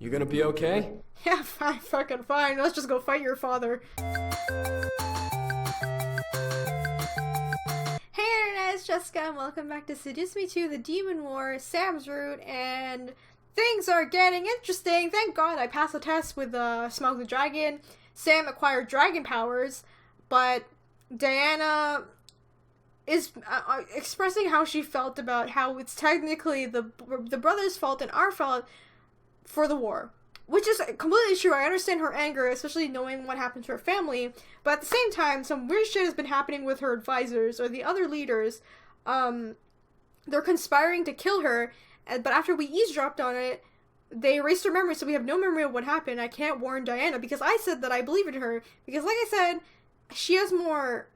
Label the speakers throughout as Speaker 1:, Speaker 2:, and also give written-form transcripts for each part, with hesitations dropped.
Speaker 1: You gonna be okay?
Speaker 2: Yeah, fine, fucking fine. Let's just go fight your father. Hey Internet, it's Jessica, and welcome back to Seduce Me to the Demon War, Sam's route, and things are getting interesting. Thank God I passed the test with Smoke the Dragon. Sam acquired dragon powers, but Diana is expressing how she felt about how it's technically the brothers' fault and our fault for the war. Which is completely true. I understand her anger, especially knowing what happened to her family. But at the same time, some weird shit has been happening with her advisors or the other leaders. They're conspiring to kill her, but after we eavesdropped on it, they erased her memory, so we have no memory of what happened. I can't warn Diana because I said that I believe in her. Because like I said, she has more...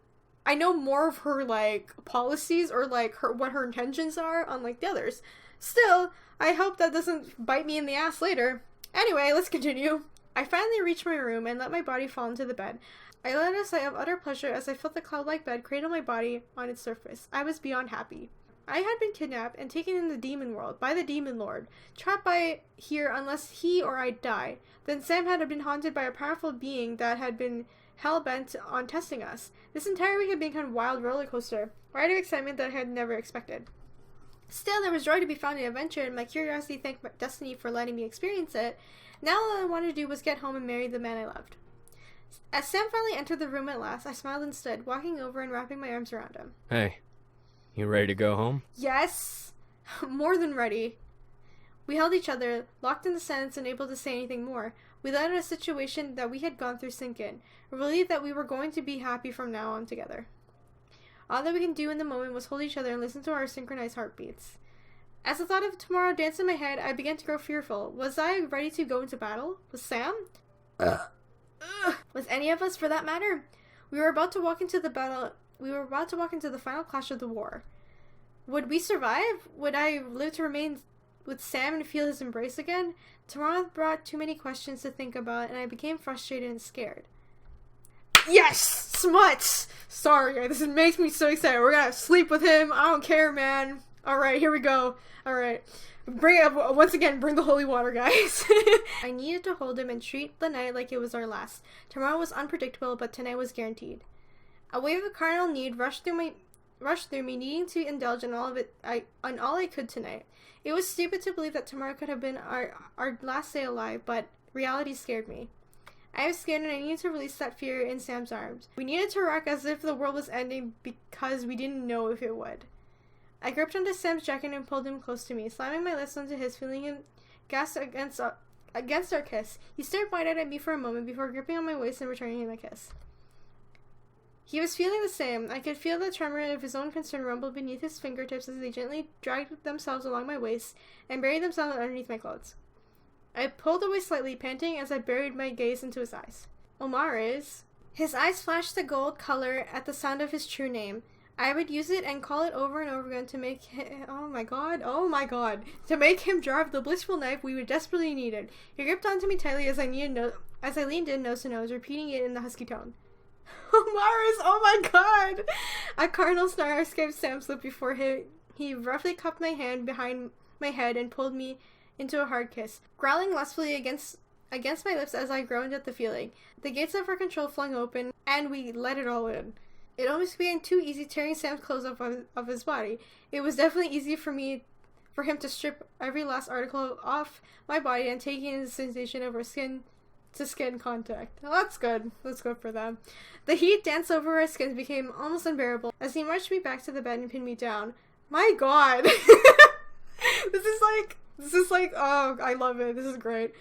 Speaker 2: I know more of her, like, policies or, like, what her intentions are, unlike the others. Still, I hope that doesn't bite me in the ass later. Anyway, let's continue. I finally reached my room and let my body fall into the bed. I let a sigh of utter pleasure as I felt the cloud-like bed cradle my body on its surface. I was beyond happy. I had been kidnapped and taken in the demon world by the demon lord, trapped by here unless he or I die. Then Sam had been haunted by a powerful being that had been hell-bent on testing us. This entire week had been kind of wild roller coaster, ride of excitement that I had never expected. Still, there was joy to be found in adventure, and my curiosity thanked my destiny for letting me experience it. Now all I wanted to do was get home and marry the man I loved. As Sam finally entered the room at last, I smiled and stood, walking over and wrapping my arms around him.
Speaker 1: Hey, you ready to go home?
Speaker 2: Yes! More than ready. We held each other, locked in the silence, unable to say anything more. We let a situation that we had gone through sink in, relieved that we were going to be happy from now on together. All that we can do in the moment was hold each other and listen to our synchronized heartbeats. As the thought of tomorrow danced in my head, I began to grow fearful. Was I ready to go into battle? Was Sam? Was any of us, for that matter? We were about to walk into the battle. We were about to walk into the final clash of the war. Would we survive? Would I live to remain with Sam and feel his embrace again? Tomorrow brought too many questions to think about, and I became frustrated and scared. Yes! Smuts! Sorry, this makes me so excited. We're gonna sleep with him. I don't care, man. Alright, here we go. Alright. Once again, bring the holy water, guys. I needed to hold him and treat the night like it was our last. Tomorrow was unpredictable, but tonight was guaranteed. A wave of carnal need rushed through me, needing to indulge in all I could tonight. It was stupid to believe that tomorrow could have been our last day alive, but reality scared me. I was scared and I needed to release that fear in Sam's arms. We needed to rock as if the world was ending because we didn't know if it would. I gripped onto Sam's jacket and pulled him close to me, slamming my lips onto his, feeling him gasp against our kiss. He stared wide-eyed at me for a moment before gripping on my waist and returning him a kiss. He was feeling the same. I could feel the tremor of his own concern rumble beneath his fingertips as they gently dragged themselves along my waist and buried themselves underneath my clothes. I pulled away slightly, panting as I buried my gaze into his eyes. Omar is... His eyes flashed the gold color at the sound of his true name. I would use it and call it over and over again to make him... Oh my god. To make him drive the blissful knife we desperately needed. He gripped onto me tightly as I leaned in nose to nose, repeating it in the husky tone. Omaris, oh my god! A carnal snarl escaped Sam's lip before he roughly cupped my hand behind my head and pulled me into a hard kiss, growling lustfully against my lips as I groaned at the feeling. The gates of our control flung open, and we let it all in. It almost became too easy tearing Sam's clothes off of his body. It was definitely easy for him to strip every last article off my body and taking in the sensation of our skin-to-skin contact. Well, that's good. That's good for them. The heat danced over our skins became almost unbearable as he marched me back to the bed and pinned me down. My god! This is like, oh, I love it. This is great.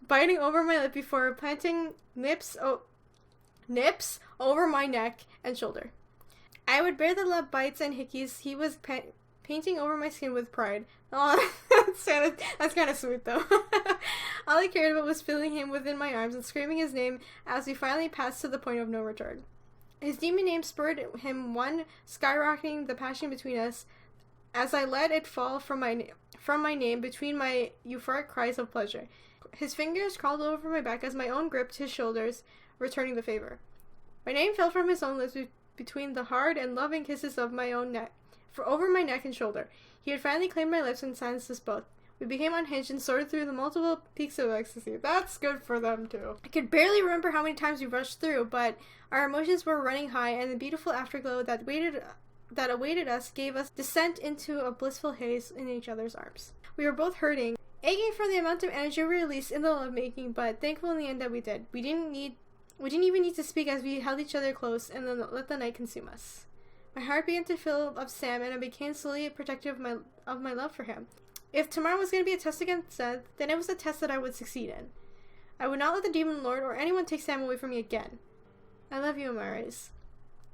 Speaker 2: Biting over my lip before planting nips over my neck and shoulder. I would bear the love bites and hickeys. He was painting over my skin with pride. Oh, that's kind of sweet, though. All I cared about was feeling him within my arms and screaming his name as we finally passed to the point of no return. His demon name spurred him on, skyrocketing the passion between us as I let it fall from my name between my euphoric cries of pleasure. His fingers crawled over my back as my own gripped his shoulders, returning the favor. My name fell from his own lips between the hard and loving kisses of my own neck, over my neck and shoulder. He had finally claimed my lips and silenced us both. We became unhinged and soared through the multiple peaks of ecstasy. That's good for them, too. I could barely remember how many times we rushed through, but our emotions were running high, and the beautiful afterglow that awaited us gave us descent into a blissful haze in each other's arms. We were both hurting, aching for the amount of energy we released in the lovemaking, but thankful in the end that we did. We didn't even need to speak as we held each other close and then let the night consume us. My heart began to fill up Sam, and I became slowly protective of my love for him. If tomorrow was going to be a test against death, then it was a test that I would succeed in. I would not let the Demon Lord or anyone take Sam away from me again. I love you, Amaris.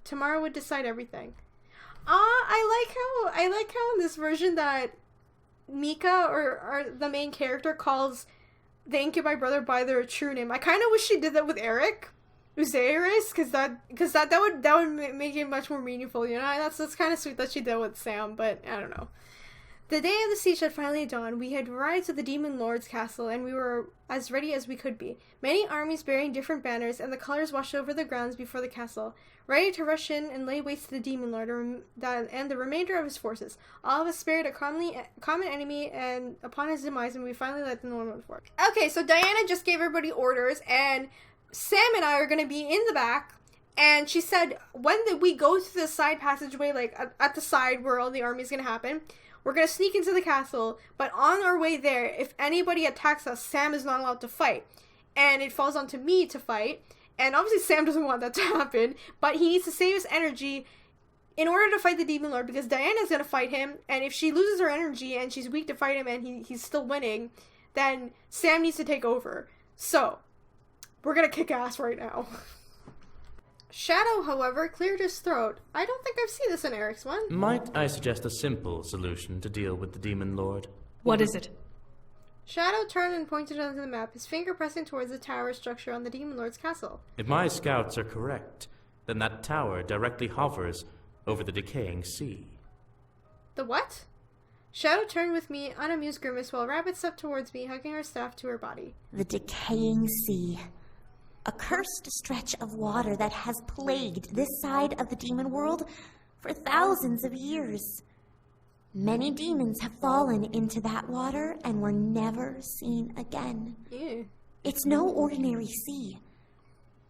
Speaker 2: Tomorrow would decide everything. I like how in this version that Mika, or the main character, calls the Incubi brother by their true name. I kind of wish she did that with Eric. Uzairis, because that would make it much more meaningful, you know? That's kind of sweet that she did with Sam, but I don't know. The day of the siege had finally dawned. We had arrived to the Demon Lord's castle, and we were as ready as we could be. Many armies bearing different banners, and the colors washed over the grounds before the castle, ready to rush in and lay waste to the Demon Lord and the remainder of his forces. All of us spared a common enemy, and upon his demise, and we finally let the Norman work. Okay, so Diana just gave everybody orders, and Sam and I are going to be in the back, and she said, when we go to the side passageway, like at the side where all the army is going to happen, we're going to sneak into the castle, but on our way there, if anybody attacks us, Sam is not allowed to fight. And it falls onto me to fight, and obviously Sam doesn't want that to happen, but he needs to save his energy in order to fight the Demon Lord, because Diana's going to fight him, and if she loses her energy and she's weak to fight him and he's still winning, then Sam needs to take over. So, we're going to kick ass right now. Shadow, however, cleared his throat. I don't think I've seen this in Eric's one.
Speaker 3: Might I suggest a simple solution to deal with the Demon Lord?
Speaker 4: What is it?
Speaker 2: Shadow turned and pointed onto the map, his finger pressing towards the tower structure on the Demon Lord's castle.
Speaker 3: If my scouts are correct, then that tower directly hovers over the decaying sea.
Speaker 2: The what? Shadow turned with me, unamused grimace, while Rabbit stepped towards me, hugging her staff to her body.
Speaker 5: The decaying sea. A cursed stretch of water that has plagued this side of the demon world for thousands of years. Many demons have fallen into that water and were never seen again.
Speaker 2: Ew.
Speaker 5: It's no ordinary sea.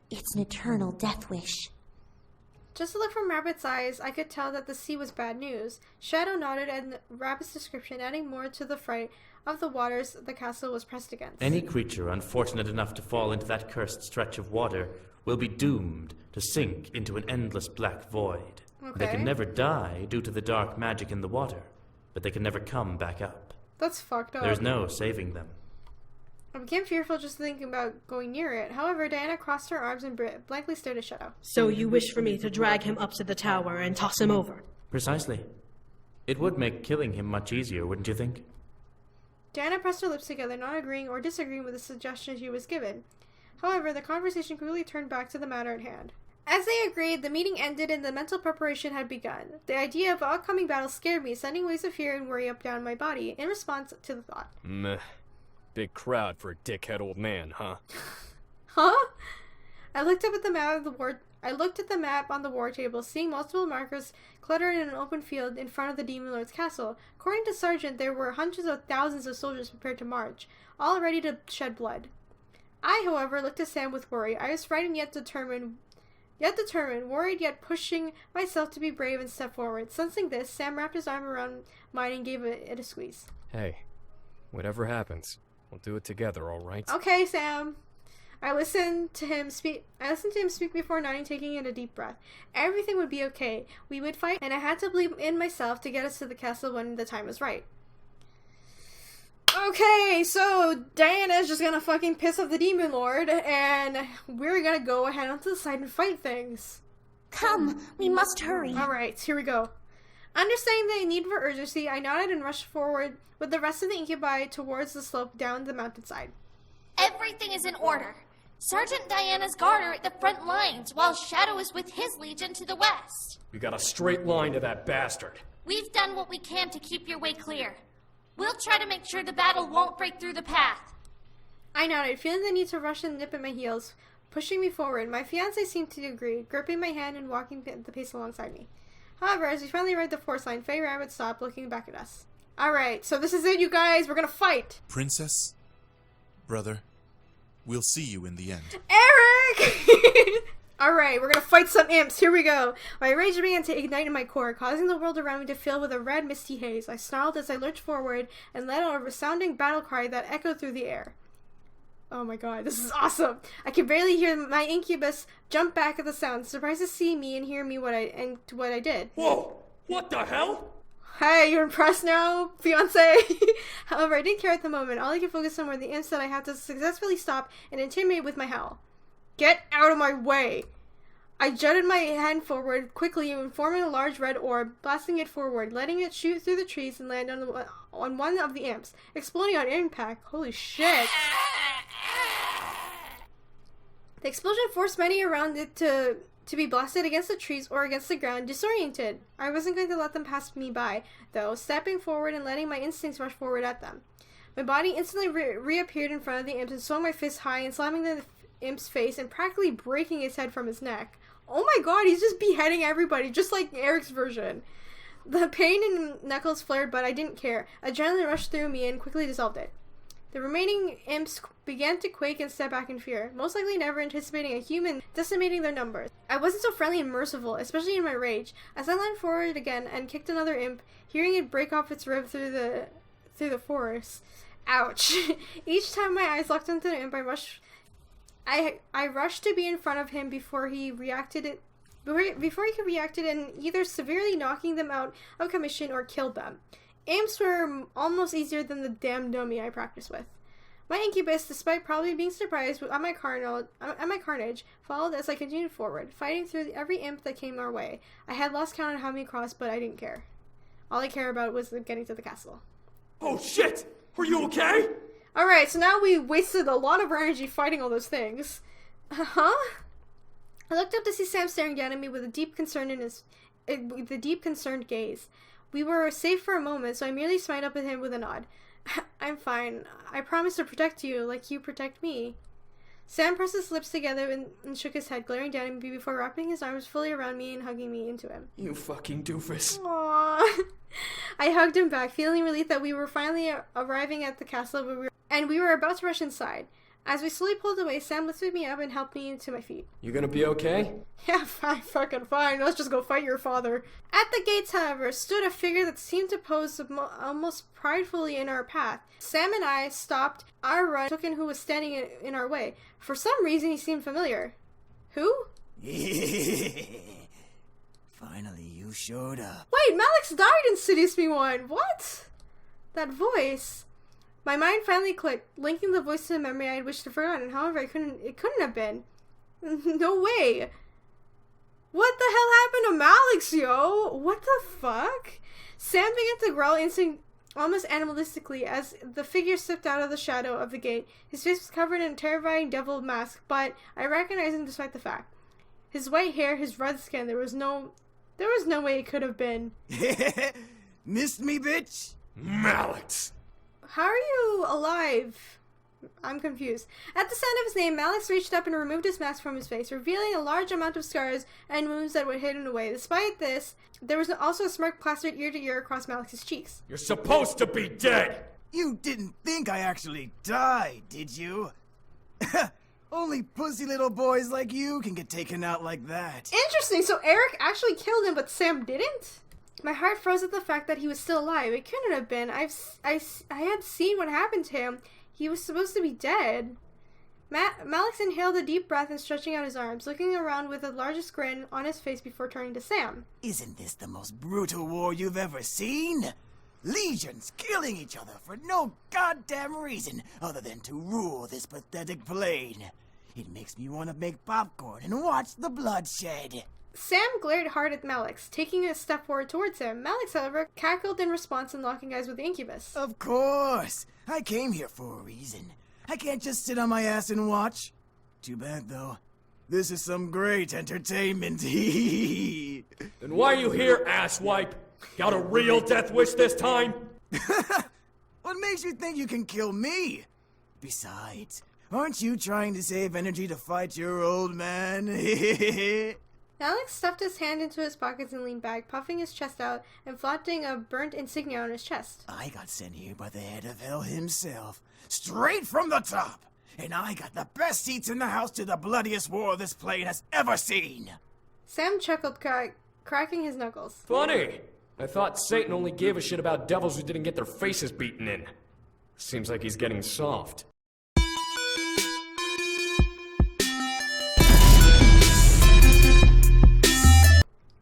Speaker 5: It's an eternal death wish.
Speaker 2: Just a look from Rabbit's eyes, I could tell that the sea was bad news. Shadow nodded, and Rabbit's description adding more to the fright of the waters the castle was pressed against.
Speaker 3: Any creature unfortunate enough to fall into that cursed stretch of water will be doomed to sink into an endless black void.
Speaker 2: Okay.
Speaker 3: They can never die due to the dark magic in the water, but they can never come back up.
Speaker 2: That's fucked up.
Speaker 3: There's no saving them.
Speaker 2: I became fearful just thinking about going near it. However, Diana crossed her arms and blankly stared at Shadow.
Speaker 4: So you wish for me to drag him up to the tower and toss him over?
Speaker 3: Precisely. It would make killing him much easier, wouldn't you think?
Speaker 2: Diana pressed her lips together, not agreeing or disagreeing with the suggestion she was given. However, the conversation quickly turned back to the matter at hand. As they agreed, the meeting ended and the mental preparation had begun. The idea of upcoming battle scared me, sending waves of fear and worry up down my body in response to the thought.
Speaker 1: Meh. Big crowd for a dickhead old man, huh?
Speaker 2: Huh? I looked at the map on the war table, seeing multiple markers cluttered in an open field in front of the Demon Lord's castle. According to Sergeant, there were hundreds of thousands of soldiers prepared to march, all ready to shed blood. I, however, looked at Sam with worry. I was frightened yet determined, worried yet pushing myself to be brave and step forward. Sensing this, Sam wrapped his arm around mine and gave it a squeeze.
Speaker 1: Hey, whatever happens, we'll do it together, all right?
Speaker 2: Okay, Sam. I listened to him speak before nodding, taking in a deep breath. Everything would be okay. We would fight, and I had to believe in myself to get us to the castle when the time was right. Okay, so Diana's just gonna fucking piss off the Demon Lord, and we're gonna go ahead onto the side and fight things.
Speaker 5: Come, we must hurry.
Speaker 2: Alright, here we go. Understanding the need for urgency, I nodded and rushed forward with the rest of the Incubi towards the slope down the mountainside.
Speaker 6: Everything is in order. Sergeant Diana's guard are at the front lines, while Shadow is with his legion to the west.
Speaker 1: We got a straight line to that bastard.
Speaker 6: We've done what we can to keep your way clear. We'll try to make sure the battle won't break through the path.
Speaker 2: I nodded, feeling the need to rush and nip at my heels, pushing me forward. My fiancé seemed to agree, gripping my hand and walking the pace alongside me. However, as we finally read the force line, Faye Rabbit stopped, looking back at us. Alright, so this is it, you guys. We're gonna fight.
Speaker 7: Princess, brother, we'll see you in the end.
Speaker 2: Eric! Alright, we're gonna fight some imps. Here we go. My rage began to ignite in my core, causing the world around me to fill with a red, misty haze. I snarled as I lurched forward and let out a resounding battle cry that echoed through the air. Oh my god, this is awesome! I could barely hear my incubus jump back at the sound, surprised to see me and hear me what I did.
Speaker 3: Whoa! What the hell?
Speaker 2: Hey, you're impressed now, fiance? However, I didn't care at the moment. All I could focus on were the imps that I had to successfully stop and intimidate with my howl. Get out of my way! I jutted my hand forward quickly, forming a large red orb, blasting it forward, letting it shoot through the trees and land on one of the imps, exploding on impact. Holy shit! The explosion forced many around it to be blasted against the trees or against the ground, disoriented. I wasn't going to let them pass me by, though, stepping forward and letting my instincts rush forward at them. My body instantly reappeared in front of the imp and swung my fist high and slamming the imp's face and practically breaking his head from his neck. Oh my god, he's just beheading everybody, just like Eric's version. The pain in knuckles flared, but I didn't care. Adrenaline rushed through me and quickly dissolved it. The remaining imps began to quake and step back in fear, most likely never anticipating a human decimating their numbers. I wasn't so friendly and merciful, especially in my rage, as I leaned forward again and kicked another imp, hearing it break off its rib through the forest. Ouch. Each time my eyes locked onto the imp, I rushed to be in front of him before he could react and either severely knocking them out of commission or killed them. Imps were almost easier than the damn dummy I practiced with. My incubus, despite probably being surprised at my carnage, followed as I continued forward, fighting through every imp that came our way. I had lost count on how many crossed, but I didn't care. All I cared about was getting to the castle.
Speaker 3: Oh shit! Are you okay?
Speaker 2: Alright, so now we wasted a lot of our energy fighting all those things. Huh? I looked up to see Sam staring down at me with a deep concerned gaze. We were safe for a moment, so I merely smiled up at him with a nod. I'm fine. I promise to protect you like you protect me. Sam pressed his lips together and shook his head, glaring down at me before wrapping his arms fully around me and hugging me into him.
Speaker 1: You fucking doofus.
Speaker 2: Aww. I hugged him back, feeling relieved that we were finally arriving at the castle we were about to rush inside. As we slowly pulled away, Sam lifted me up and helped me to my feet.
Speaker 1: You gonna be okay?
Speaker 2: Yeah, fine, fucking fine. Let's just go fight your father. At the gates, however, stood a figure that seemed to pose almost pridefully in our path. Sam and I stopped our run, took in who was standing in our way. For some reason, he seemed familiar. Who?
Speaker 8: Finally, you showed up.
Speaker 2: Wait, Malix died in Seduce Me 1. What? That voice. My mind finally clicked, linking the voice to the memory I had wished to forgotten. However, it couldn't have been. No way. What the hell happened to Malix, yo? What the fuck? Sam began to growl almost animalistically as the figure slipped out of the shadow of the gate. His face was covered in a terrifying devil mask, but I recognized him despite the fact. His white hair, his red skin, there was no way it could have been.
Speaker 8: Missed me, bitch?
Speaker 3: Malix!
Speaker 2: How are you alive? I'm confused. At the sound of his name, Malix reached up and removed his mask from his face, revealing a large amount of scars and wounds that were hidden away. Despite this, there was also a smirk plastered ear to ear across Malix's cheeks.
Speaker 3: You're supposed to be dead!
Speaker 8: You didn't think I actually died, did you? Only pussy little boys like you can get taken out like that.
Speaker 2: Interesting, so Eric actually killed him, but Sam didn't? My heart froze at the fact that he was still alive. It couldn't have been. I had seen what happened to him. He was supposed to be dead. Malix inhaled a deep breath and stretching out his arms, looking around with the largest grin on his face before turning to Sam.
Speaker 8: Isn't this the most brutal war you've ever seen? Legions killing each other for no goddamn reason other than to rule this pathetic plane. It makes me want to make popcorn and watch the bloodshed.
Speaker 2: Sam glared hard at Malix, taking a step forward towards him. Malix, however, cackled in response and locking eyes with the incubus.
Speaker 8: Of course! I came here for a reason. I can't just sit on my ass and watch. Too bad, though. This is some great entertainment.
Speaker 3: Then why are you here, asswipe? Got a real death wish this time?
Speaker 8: What makes you think you can kill me? Besides, aren't you trying to save energy to fight your old man?
Speaker 2: Alex stuffed his hand into his pockets and leaned back, puffing his chest out and flaunting a burnt insignia on his chest.
Speaker 8: I got sent here by the head of hell himself, straight from the top. And I got the best seats in the house to the bloodiest war this plane has ever seen.
Speaker 2: Sam chuckled, cracking his knuckles.
Speaker 1: Funny! I thought Satan only gave a shit about devils who didn't get their faces beaten in. Seems like he's getting soft.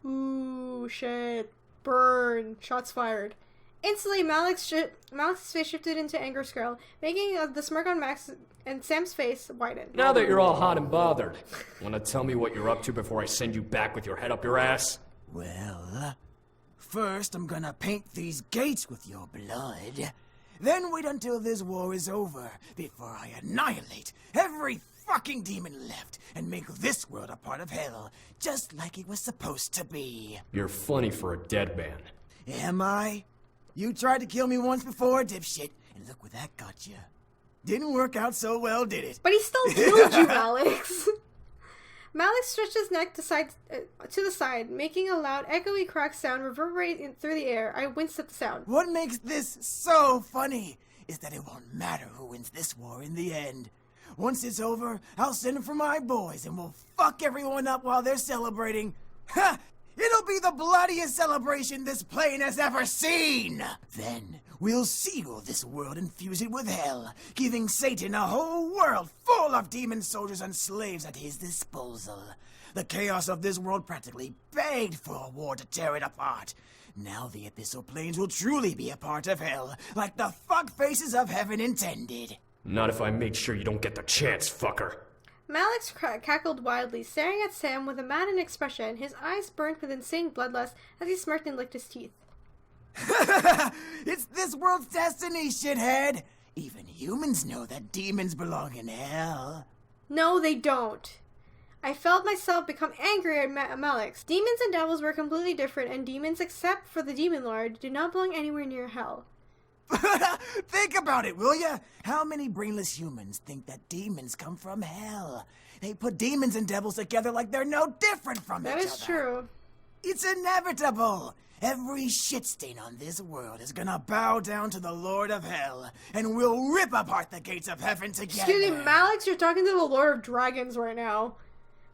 Speaker 2: Ooh, shit. Burn. Shots fired. Instantly, Malex's face shifted into anger scale, making the smirk on Max and Sam's face widen.
Speaker 1: Now that you're all hot and bothered, wanna tell me what you're up to before I send you back with your head up your ass?
Speaker 8: Well, first I'm gonna paint these gates with your blood. Then wait until this war is over before I annihilate every fucking demon left and make this world a part of hell, just like it was supposed to be.
Speaker 1: You're funny for a dead man.
Speaker 8: Am I? You tried to kill me once before, dipshit, and look where that got you. Didn't work out so well, did it?
Speaker 2: But he still killed you, Alex. Malik stretched his neck to the side, making a loud, echoey crack sound reverberating through the air. I winced at the sound.
Speaker 8: What makes this so funny is that it won't matter who wins this war in the end. Once it's over, I'll send for my boys and we'll fuck everyone up while they're celebrating. Ha! It'll be the bloodiest celebration this plane has ever seen! Then, we'll seal this world and fuse it with hell, giving Satan a whole world full of demon soldiers and slaves at his disposal. The chaos of this world practically begged for a war to tear it apart. Now the Abyssal Plains will truly be a part of hell, like the fuckfaces of heaven intended.
Speaker 1: Not if I make sure you don't get the chance, fucker.
Speaker 2: Malix cackled wildly, staring at Sam with a maddened expression, his eyes burnt with insane bloodlust as he smirked and licked his teeth.
Speaker 8: It's this world's destiny, shithead! Even humans know that demons belong in hell.
Speaker 2: No, they don't. I felt myself become angry at Malix. Demons and devils were completely different, and demons, except for the Demon Lord, do not belong anywhere near hell.
Speaker 8: Think about it, will ya? How many brainless humans think that demons come from hell? They put demons and devils together like they're no different from each other.
Speaker 2: That is true.
Speaker 8: It's inevitable. Every shit stain on this world is gonna bow down to the Lord of Hell, and we'll rip apart the gates of heaven together.
Speaker 2: Excuse me, Malix, you're talking to the Lord of Dragons right now.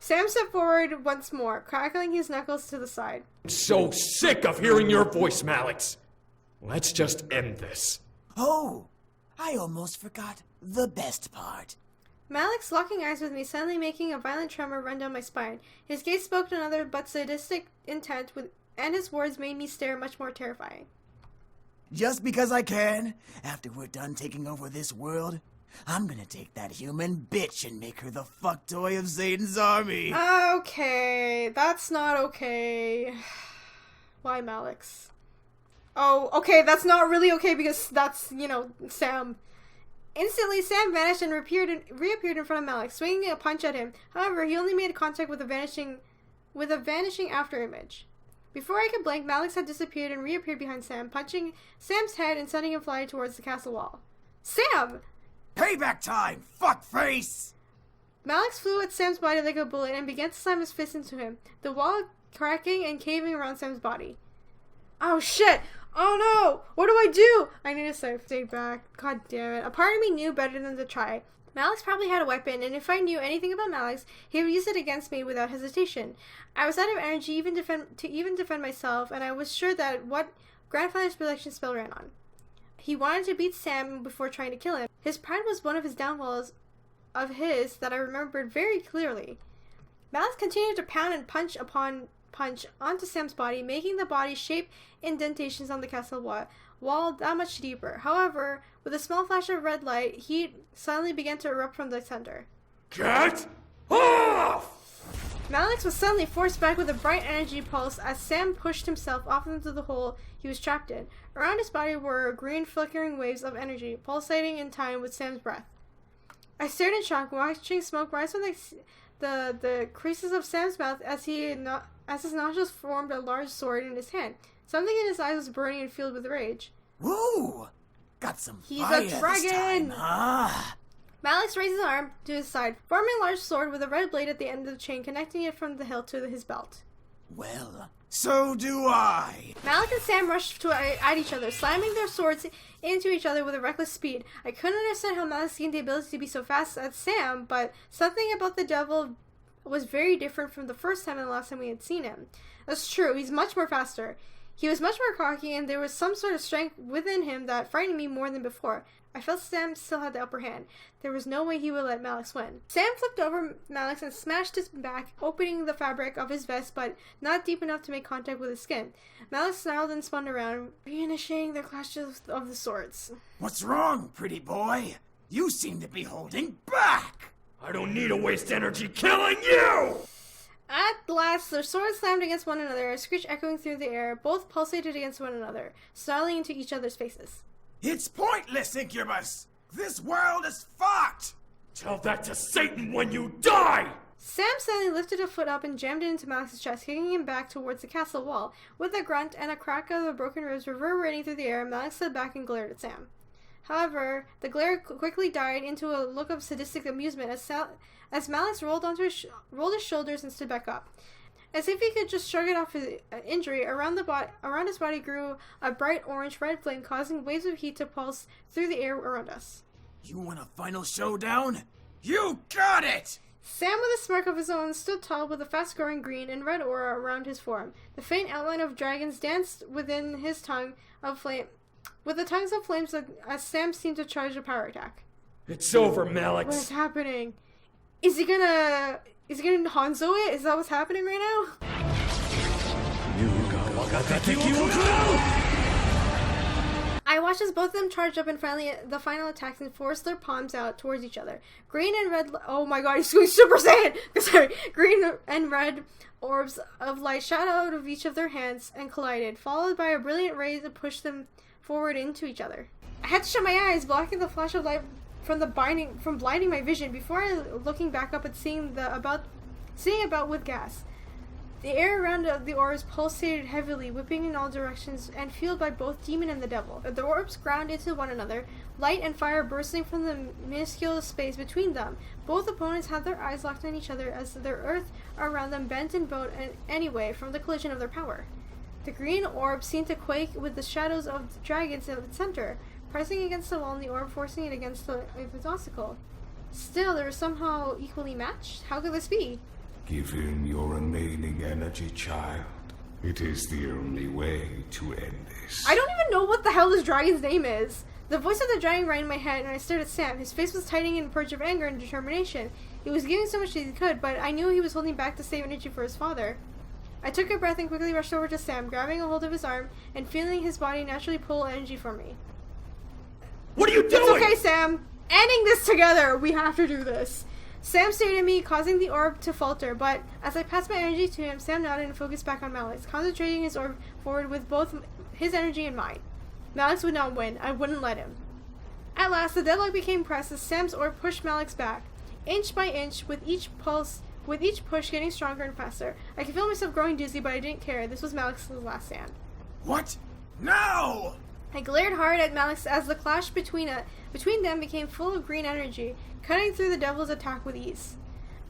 Speaker 2: Sam stepped forward once more, crackling his knuckles to the side.
Speaker 1: I'm so sick of hearing your voice, Malix. Let's just end this.
Speaker 8: Oh, I almost forgot the best part.
Speaker 2: Malix, locking eyes with me, suddenly making a violent tremor run down my spine. His gaze spoke another but sadistic intent, and his words made me stare much more terrifying.
Speaker 8: Just because I can, after we're done taking over this world, I'm gonna take that human bitch and make her the fuck toy of Satan's army.
Speaker 2: Okay, that's not okay. Why, Malix? Oh, okay, that's not really okay because that's, Sam. Instantly, Sam vanished and reappeared in front of Malix, swinging a punch at him. However, he only made contact with a vanishing after image. Before I could blink, Malix had disappeared and reappeared behind Sam, punching Sam's head and sending him flying towards the castle wall. Sam!
Speaker 8: Payback time, fuckface!
Speaker 2: Malix flew at Sam's body like a bullet and began to slam his fist into him, the wall cracking and caving around Sam's body. Oh shit! Oh no! What do I do? I need to stay back. God damn it. A part of me knew better than to try. Malix probably had a weapon, and if I knew anything about Malix, he would use it against me without hesitation. I was out of energy to even defend myself, and I was sure that what Grandfather's protection spell ran on. He wanted to beat Sam before trying to kill him. His pride was one of his downfalls of his that I remembered very clearly. Malix continued to pound and punch onto Sam's body, making the body shape indentations on the castle wall that much deeper. However, with a small flash of red light, heat suddenly began to erupt from the center.
Speaker 1: Get off!
Speaker 2: Malix was suddenly forced back with a bright energy pulse as Sam pushed himself off into the hole he was trapped in. Around his body were green flickering waves of energy, pulsating in time with Sam's breath. I stared in shock, watching smoke rise from the creases of Sam's mouth as his nostrils formed a large sword in his hand. Something in his eyes was burning and filled with rage.
Speaker 8: Woo! Got some
Speaker 2: He's
Speaker 8: fire
Speaker 2: a
Speaker 8: this
Speaker 2: dragon!
Speaker 8: time, huh?
Speaker 2: Malix raised his arm to his side, forming a large sword with a red blade at the end of the chain connecting it from the hilt to his belt.
Speaker 8: Well, so do I.
Speaker 2: Malik and Sam rushed at each other, slamming their swords into each other with a reckless speed. I couldn't understand how Malik gained the ability to be so fast as Sam, but something about the devil was very different from the first time and the last time we had seen him. That's true, he's much more faster. He was much more cocky, and there was some sort of strength within him that frightened me more than before. I felt Sam still had the upper hand. There was no way he would let Malix win. Sam flipped over Malix and smashed his back, opening the fabric of his vest, but not deep enough to make contact with his skin. Malix snarled and spun around, reinitiating their clashes of the swords.
Speaker 8: What's wrong, pretty boy? You seem to be holding back.
Speaker 1: I don't need to waste energy killing you!
Speaker 2: At last, their swords slammed against one another, a screech echoing through the air. Both pulsated against one another, snarling into each other's faces.
Speaker 8: It's pointless, Incubus! This world is fucked!
Speaker 1: Tell that to Satan when you die!
Speaker 2: Sam suddenly lifted a foot up and jammed it into Malix's chest, kicking him back towards the castle wall. With a grunt and a crack of the broken ribs reverberating through the air, Malix slid back and glared at Sam. However, the glare quickly died into a look of sadistic amusement as Malix rolled his shoulders and stood back up. As if he could just shrug it off his injury, around his body grew a bright orange-red flame, causing waves of heat to pulse through the air around us.
Speaker 8: You want a final showdown? You got it!
Speaker 2: Sam, with a smirk of his own, stood tall with a fast-growing green and red aura around his form. The faint outline of dragons danced within his tongue of flame, with the tongues of flames as Sam seemed to charge a power attack.
Speaker 1: It's over, Malix.
Speaker 2: What is happening? Is he gonna Hanzo it? Is that what's happening right now? I watched as both of them charged up and finally the final attacks and forced their palms out towards each other. Green and red, oh my god, he's going Super Saiyan! Sorry, green and red orbs of light shot out of each of their hands and collided, followed by a brilliant ray that pushed them forward into each other. I had to shut my eyes, blocking the flash of light from blinding my vision before looking back up and seeing about with gas. The air around the orbs pulsated heavily, whipping in all directions and fueled by both demon and the devil. The orbs ground into one another, light and fire bursting from the minuscule space between them. Both opponents had their eyes locked on each other as their earth around them bent and bowed anyway from the collision of their power. The green orb seemed to quake with the shadows of the dragons in its center, pressing against the wall and the orb forcing it against its obstacle. Still, they were somehow equally matched? How could this be?
Speaker 9: Give him your remaining energy, child. It is the only way to end this.
Speaker 2: I don't even know what the hell this dragon's name is. The voice of the dragon rang in my head, and I stared at Sam. His face was tightening in a purge of anger and determination. He was giving so much as he could, but I knew he was holding back to save energy for his father. I took a breath and quickly rushed over to Sam, grabbing a hold of his arm and feeling his body naturally pull energy from me.
Speaker 1: What are you doing?
Speaker 2: It's okay, Sam. Ending this together. We have to do this. Sam stared at me, causing the orb to falter, but as I passed my energy to him, Sam nodded and focused back on Malix, concentrating his orb forward with both his energy and mine. Malix would not win. I wouldn't let him. At last, the deadlock became pressed as Sam's orb pushed Malix back, inch by inch, with each push getting stronger and faster. I could feel myself growing dizzy, but I didn't care. This was Malix's last stand.
Speaker 8: What? No!
Speaker 2: I glared hard at Malix as the clash between them became full of green energy, cutting through the devil's attack with ease.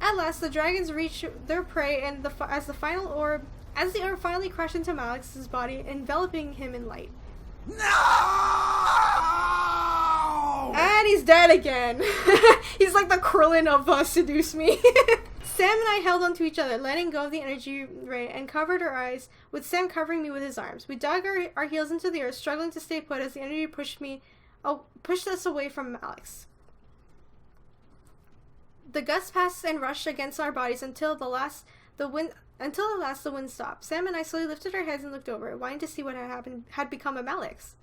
Speaker 2: At last, the dragons reached their prey, and as the orb finally crashed into Malix's body, enveloping him in light.
Speaker 8: No!
Speaker 2: And he's dead again. He's like the Krillin of Seduce Me. Sam and I held onto each other, letting go of the energy ray, and covered our eyes, with Sam covering me with his arms. We dug our heels into the earth, struggling to stay put as the energy pushed us away from Malix. The gusts passed and rushed against our bodies until the wind stopped. Sam and I slowly lifted our heads and looked over, wanting to see what had become of Malix.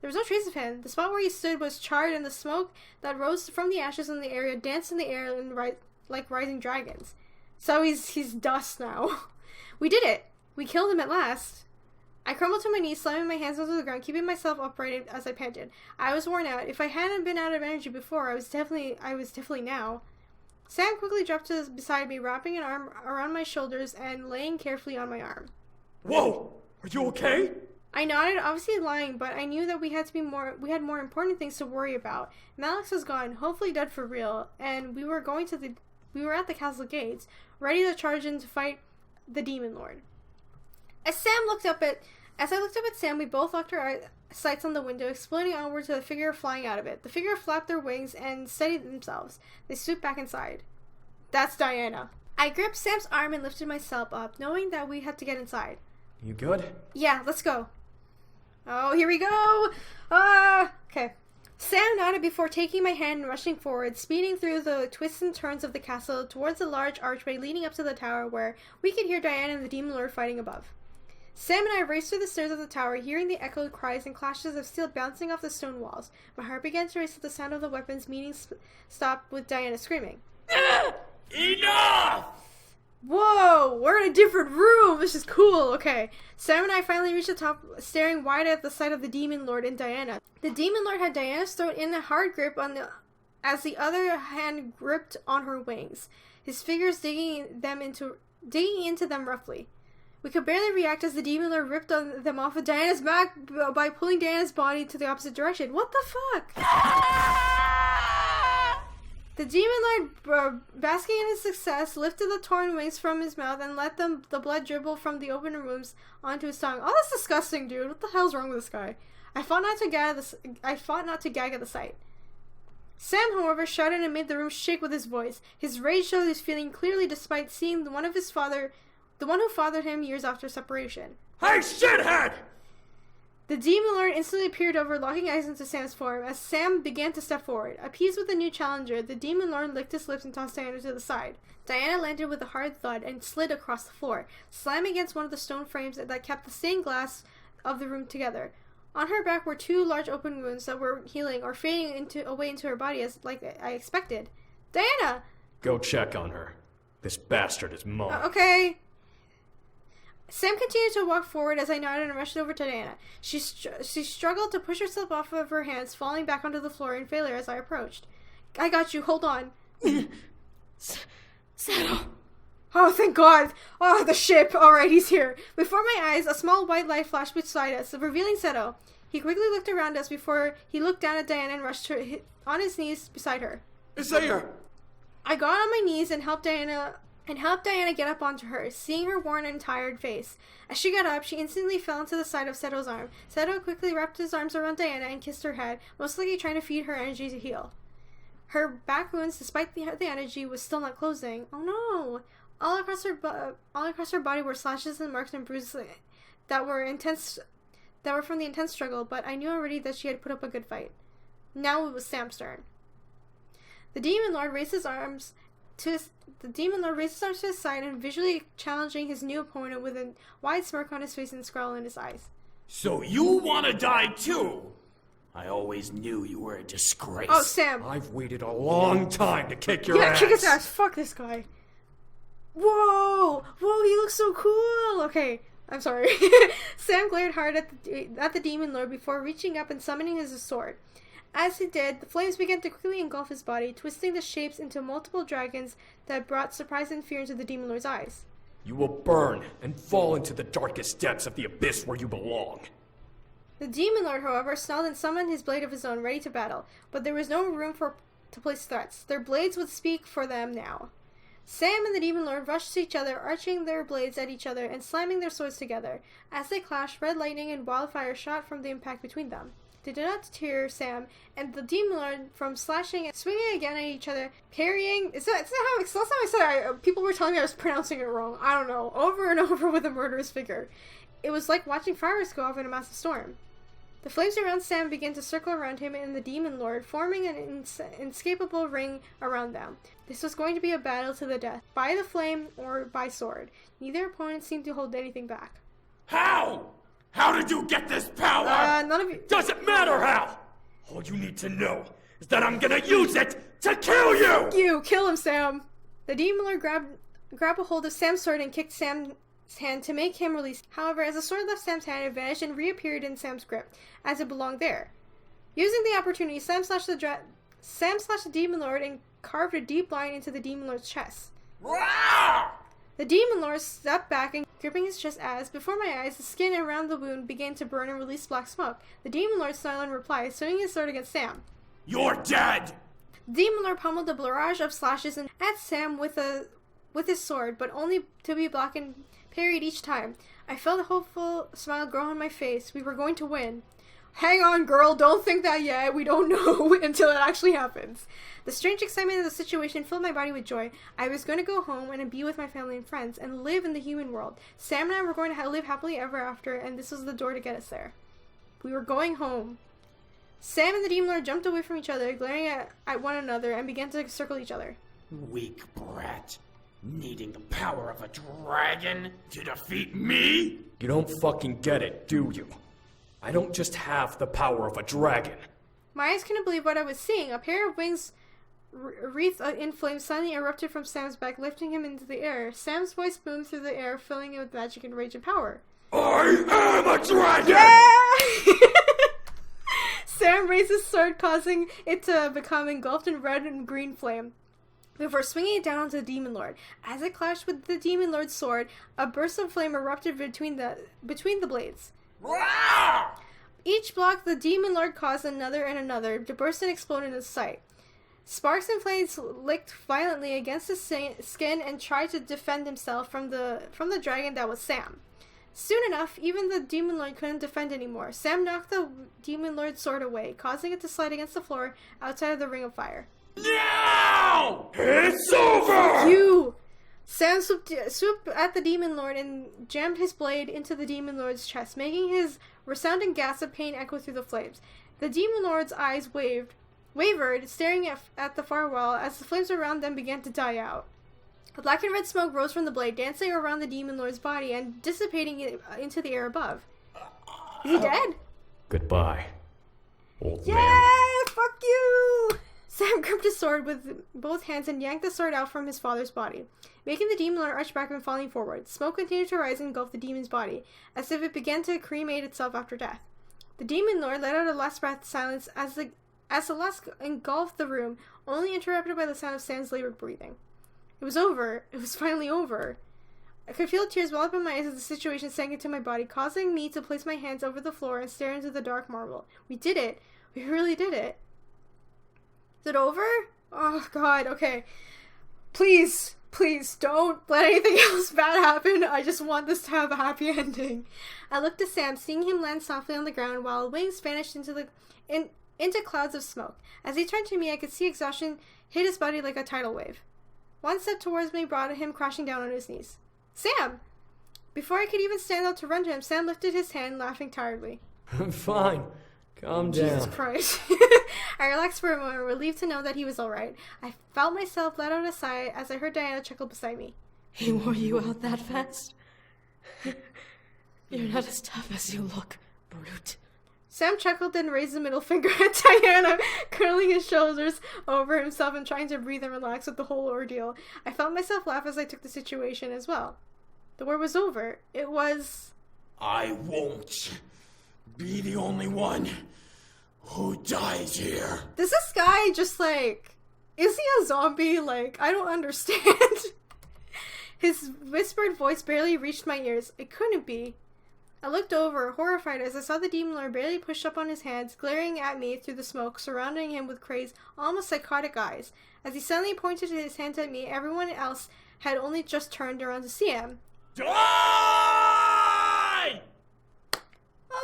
Speaker 2: There was no trace of him. The spot where he stood was charred, and the smoke that rose from the ashes in the area danced in the air like rising dragons. So he's dust now. We did it. We killed him at last. I crumbled to my knees, slamming my hands onto the ground, keeping myself upright as I panted. I was worn out. If I hadn't been out of energy before, I was definitely now. Sam quickly dropped beside me, wrapping an arm around my shoulders and laying carefully on my arm.
Speaker 1: Whoa! Are you okay?
Speaker 2: I nodded, obviously lying, but I knew that we had more important things to worry about. Malix was gone, hopefully dead for real, and we were at the castle gates, ready to charge in to fight the Demon Lord. As I looked up at Sam, we both locked our sights on the window, exploding onward to the figure flying out of it. The figure flapped their wings and steadied themselves. They swooped back inside. That's Diana. I gripped Sam's arm and lifted myself up, knowing that we had to get inside.
Speaker 1: You good?
Speaker 2: Yeah, let's go. Oh, here we go! Okay. Sam nodded before taking my hand and rushing forward, speeding through the twists and turns of the castle towards the large archway leading up to the tower where we could hear Diana and the Demon Lord fighting above. Sam and I raced through the stairs of the tower, hearing the echoed cries and clashes of steel bouncing off the stone walls. My heart began to race at the sound of the weapons meeting stop with Diana screaming.
Speaker 1: Enough!
Speaker 2: Whoa, we're in a different room. This is cool. Okay. Sam and I finally reached the top, staring wide at the sight of the Demon Lord and Diana. The Demon Lord had Diana's throat in a hard grip as the other hand gripped on her wings, his fingers digging into them roughly. We could barely react as the Demon Lord ripped them off of Diana's back by pulling Diana's body to the opposite direction. What the fuck? The Demon Lord, basking in his success, lifted the torn wings from his mouth and let the blood dribble from the open wounds onto his tongue. Oh, that's disgusting, dude. What the hell's wrong with this guy? I fought not to gag at the sight. Sam, however, shouted and made the room shake with his voice. His rage showed his feeling clearly despite seeing the one who fathered him years after separation.
Speaker 1: Hey, shithead!
Speaker 2: The Demon Lord instantly peered over, locking eyes into Sam's form. As Sam began to step forward, appeased with the new challenger, the Demon Lord licked his lips and tossed Diana to the side. Diana landed with a hard thud and slid across the floor, slamming against one of the stone frames that kept the stained glass of the room together. On her back were two large open wounds that were healing or fading away into her body as like I expected. Diana!
Speaker 1: Go check on her. This bastard is mine.
Speaker 2: Okay. Sam continued to walk forward as I nodded and rushed over to Diana. She struggled to push herself off of her hands, falling back onto the floor in failure as I approached. I got you, hold on.
Speaker 4: Settle.
Speaker 2: Oh, thank God. Oh, the ship. Alright, he's here. Before my eyes, a small white light flashed beside us, revealing Seto. He quickly looked around us before he looked down at Diana and rushed on his knees beside her.
Speaker 1: Isaiah!
Speaker 2: I got on my knees and helped Diana get up onto her, seeing her worn and tired face. As she got up, she instantly fell into the side of Seto's arm. Seto quickly wrapped his arms around Diana and kissed her head, most likely trying to feed her energy to heal. Her back wounds, despite the energy, was still not closing. Oh no! All across her body were slashes and marks and bruises that were from the intense struggle, but I knew already that she had put up a good fight. Now it was Sam's turn. The Demon Lord raised his arms to his side and visually challenging his new opponent with a wide smirk on his face and scowl in his eyes.
Speaker 10: So you want to die too? I always knew you were a disgrace.
Speaker 2: Oh, Sam!
Speaker 1: I've waited a long time to kick your ass.
Speaker 2: Yeah, kick his ass. Fuck this guy. Whoa! Whoa, he looks so cool! Okay, I'm sorry. Sam glared hard at the Demon Lord before reaching up and summoning his sword. As he did, the flames began to quickly engulf his body, twisting the shapes into multiple dragons that brought surprise and fear into the Demon Lord's eyes.
Speaker 1: You will burn and fall into the darkest depths of the abyss where you belong.
Speaker 2: The Demon Lord, however, snarled and summoned his blade of his own, ready to battle, but there was no room to place threats. Their blades would speak for them now. Sam and the Demon Lord rushed to each other, arching their blades at each other and slamming their swords together. As they clashed, red lightning and wildfire shot from the impact between them. They did not deter Sam and the Demon Lord from slashing and swinging again at each other, parrying. Last time I said it, people were telling me I was pronouncing it wrong. I don't know. Over and over with a murderous figure. It was like watching fireworks go off in a massive storm. The flames around Sam began to circle around him and the Demon Lord, forming an inescapable ring around them. This was going to be a battle to the death, by the flame or by sword. Neither opponent seemed to hold anything back.
Speaker 10: How? How did you get this power?
Speaker 2: None of you.
Speaker 10: Doesn't matter how! All you need to know is that I'm gonna use it to kill you!
Speaker 2: Fuck you! Kill him, Sam! The Demon Lord grabbed a hold of Sam's sword and kicked Sam's hand to make him release. However, as the sword left Sam's hand, it vanished and reappeared in Sam's grip, as it belonged there. Using the opportunity, Sam slashed the Demon Lord and carved a deep line into the Demon Lord's chest.
Speaker 10: Rawr!
Speaker 2: The Demon Lord stepped back and gripping his chest as, before my eyes, the skin around the wound began to burn and release black smoke. The Demon Lord snarled in reply, swinging his sword against Sam.
Speaker 10: You're dead!
Speaker 2: The Demon Lord pummeled a barrage of slashes and at Sam with his sword, but only to be blocked and parried each time. I felt a hopeful smile grow on my face. We were going to win. Hang on, girl, don't think that yet. We don't know until it actually happens. The strange excitement of the situation filled my body with joy. I was going to go home and be with my family and friends and live in the human world. Sam and I were going to live happily ever after, and this was the door to get us there. We were going home. Sam and the Demon Lord jumped away from each other, glaring at one another, and began to circle each other.
Speaker 10: Weak brat. Needing the power of a dragon to defeat me?
Speaker 1: You don't fucking get it, do you? I don't just have the power of a dragon.
Speaker 2: My eyes couldn't believe what I was seeing. A pair of wings wreathed in flames suddenly erupted from Sam's back, lifting him into the air. Sam's voice boomed through the air, filling it with magic and rage and power.
Speaker 10: I am a dragon!
Speaker 2: Yeah! Sam raised his sword, causing it to become engulfed in red and green flame, before swinging it down onto the Demon Lord. As it clashed with the Demon Lord's sword, a burst of flame erupted between the blades. Each block the Demon Lord caused another and another to burst and explode in his sight. Sparks and flames licked violently against his skin and tried to defend himself from the dragon that was Sam. Soon enough, even the Demon Lord couldn't defend anymore. Sam knocked the Demon Lord's sword away, causing it to slide against the floor outside of the ring of fire.
Speaker 10: Now! It's over!
Speaker 2: Fuck you! Sam swooped at the Demon Lord and jammed his blade into the Demon Lord's chest, making his resounding gasp of pain echo through the flames. The Demon Lord's eyes wavered, staring at the far wall as the flames around them began to die out. A black and red smoke rose from the blade, dancing around the Demon Lord's body and dissipating it into the air above. Is he dead?
Speaker 1: Goodbye, old man.
Speaker 2: Yay! Fuck you! Sam gripped his sword with both hands and yanked the sword out from his father's body, making the Demon Lord arch back and falling forward. Smoke continued to rise and engulf the demon's body, as if it began to cremate itself after death. The Demon Lord let out a last breath of silence as the last engulfed the room, only interrupted by the sound of Sam's labored breathing. It was over. It was finally over. I could feel tears well up in my eyes as the situation sank into my body, causing me to place my hands over the floor and stare into the dark marble. We did it. We really did it. Is it over? Oh, God. Okay. Please don't let anything else bad happen. I just want this to have a happy ending. I looked at Sam, seeing him land softly on the ground while wings vanished into clouds of smoke. As he turned to me, I could see exhaustion hit his body like a tidal wave. One step towards me brought him crashing down on his knees. Sam! Before I could even stand up to run to him, Sam lifted his hand, laughing tiredly.
Speaker 1: I'm fine. Calm down.
Speaker 2: Jesus Christ. I relaxed for a moment, relieved to know that he was alright. I felt myself let out a sigh as I heard Diana chuckle beside me.
Speaker 4: He wore you out that fast? You're not as tough as you look, brute.
Speaker 2: Sam chuckled and raised a middle finger at Diana, curling his shoulders over himself and trying to breathe and relax with the whole ordeal. I felt myself laugh as I took the situation as well. The war was over. It was...
Speaker 10: I won't be the only one who dies here.
Speaker 2: Does this guy just, like... Is he a zombie? Like, I don't understand. His whispered voice barely reached my ears. It couldn't be. I looked over, horrified, as I saw the Demon Lord barely push up on his hands, glaring at me through the smoke, surrounding him with crazed, almost psychotic eyes. As he suddenly pointed his hands at me, everyone else had only just turned around to see him.
Speaker 10: Die!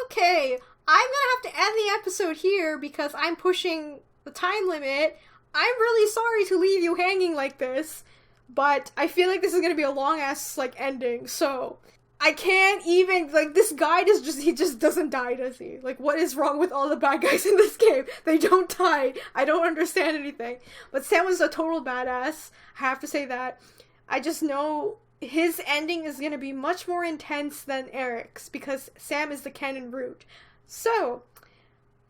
Speaker 2: Okay, I'm gonna have to end the episode here because I'm pushing the time limit. I'm really sorry to leave you hanging like this, but I feel like this is gonna be a long-ass, like, ending, so... I can't even, like, this guy he just doesn't die, does he? Like, what is wrong with all the bad guys in this game? They don't die. I don't understand anything. But Sam was a total badass. I have to say that. I just know his ending is going to be much more intense than Eric's, because Sam is the canon route. So,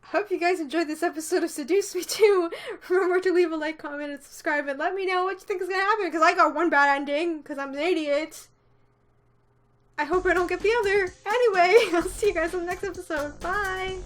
Speaker 2: hope you guys enjoyed this episode of Seduce Me too. Remember to leave a like, comment, and subscribe, and let me know what you think is going to happen, because I got one bad ending, because I'm an idiot. I hope I don't get the other. Anyway, I'll see you guys in the next episode. Bye!